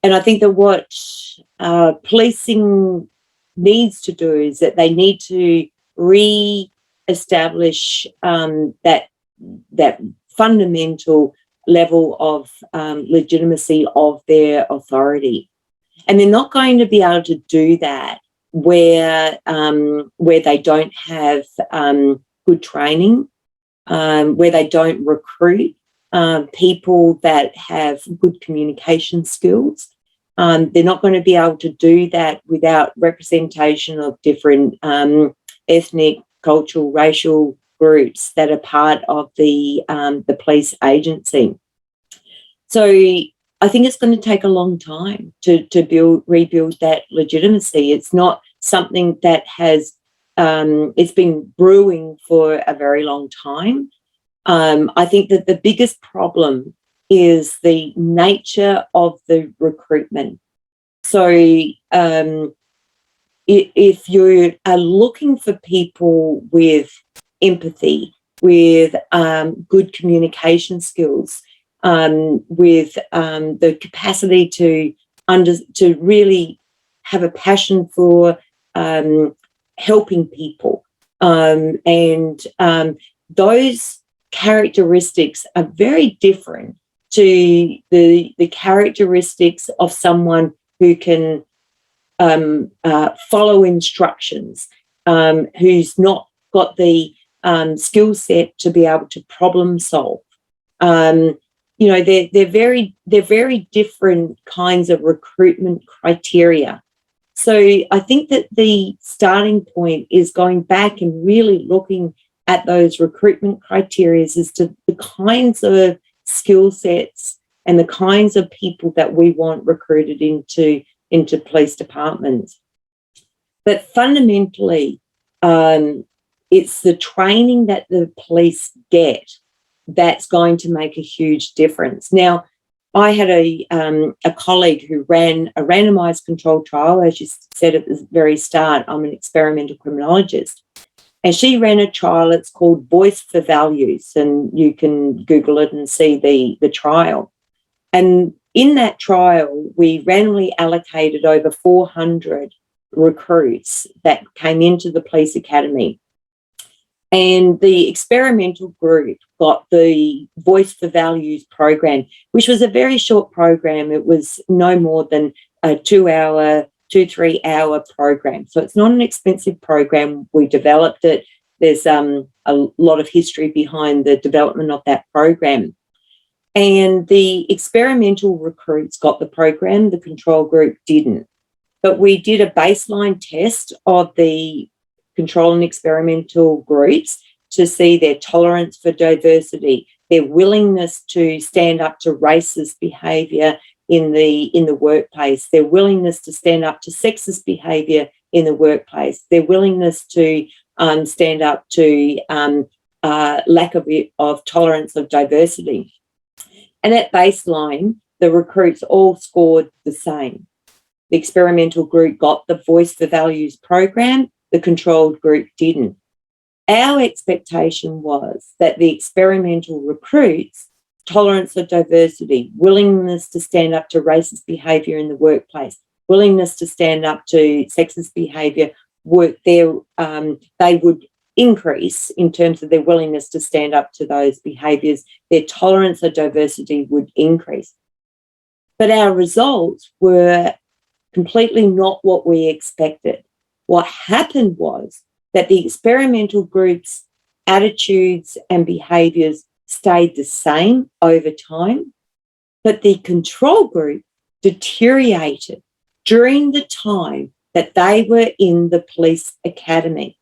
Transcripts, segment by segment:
And I think that what policing needs to do is that they need to re-establish that fundamental level of legitimacy of their authority. And they're not going to be able to do that where they don't have good training, where they don't recruit people that have good communication skills. They're not going to be able to do that without representation of different ethnic, cultural, racial groups that are part of the police agency. So I think it's going to take a long time to rebuild that legitimacy. It's not something that has it's been brewing for a very long time. I think that the biggest problem is the nature of the recruitment. So if you are looking for people with empathy, with good communication skills, with the capacity to really have a passion for helping people, and those characteristics are very different to the characteristics of someone who can follow instructions, who's not got the skill set to be able to problem solve. They're very different kinds of recruitment criteria. So I think that the starting point is going back and really looking at those recruitment criteria as to the kinds of skill sets and the kinds of people that we want recruited into police departments. But fundamentally, it's the training that the police get that's going to make a huge difference. Now, I had a colleague who ran a randomised controlled trial. As you said at the very start, I'm an experimental criminologist. And she ran a trial, it's called Voice for Values, and you can Google it and see the trial. And in that trial, we randomly allocated over 400 recruits that came into the police academy. And the experimental group got the Voice for Values program, which was a very short program. It was no more than a 3 hour program. So it's not an expensive program. We developed it. There's a lot of history behind the development of that program. And the experimental recruits got the program, the control group didn't. But we did a baseline test of the control and experimental groups to see their tolerance for diversity, their willingness to stand up to racist behaviour in the workplace, their willingness to stand up to sexist behaviour in the workplace, their willingness to stand up to lack of tolerance of diversity. And at baseline, the recruits all scored the same. The experimental group got the Voice for Values program, the controlled group didn't. Our expectation was that the experimental recruits, tolerance of diversity, willingness to stand up to racist behaviour in the workplace, willingness to stand up to sexist behaviour, they would increase in terms of their willingness to stand up to those behaviours. Their tolerance of diversity would increase. But our results were completely not what we expected. What happened was that the experimental group's attitudes and behaviours stayed the same over time, but the control group deteriorated during the time that they were in the police academy.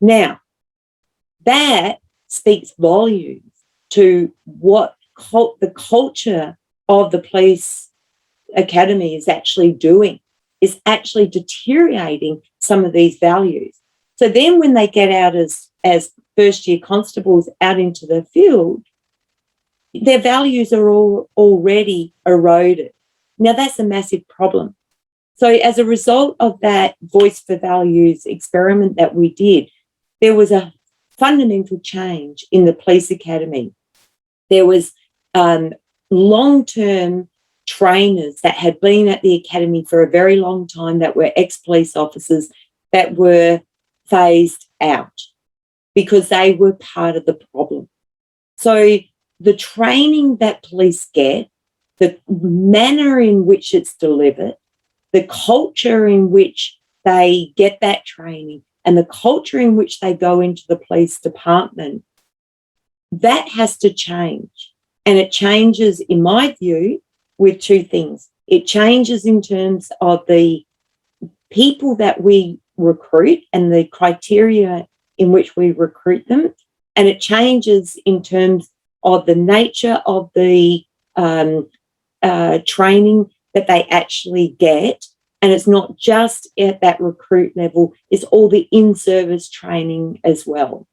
Now, that speaks volumes to what the culture of the police academy is actually doing, is actually deteriorating some of these values. So then when they get out as first-year constables out into the field, their values are all already eroded. Now, that's a massive problem. So as a result of that Voice for Values experiment that we did, there was a fundamental change in the police academy. There was long-term trainers that had been at the academy for a very long time, that were ex-police officers, that were phased out because they were part of the problem. So the training that police get, the manner in which it's delivered, the culture in which they get that training, and the culture in which they go into the police department, that has to change. And it changes, in my view, with two things. It changes in terms of the people that we recruit and the criteria in which we recruit them. And it changes in terms of the nature of the training that they actually get. And it's not just at that recruit level, it's all the in-service training as well.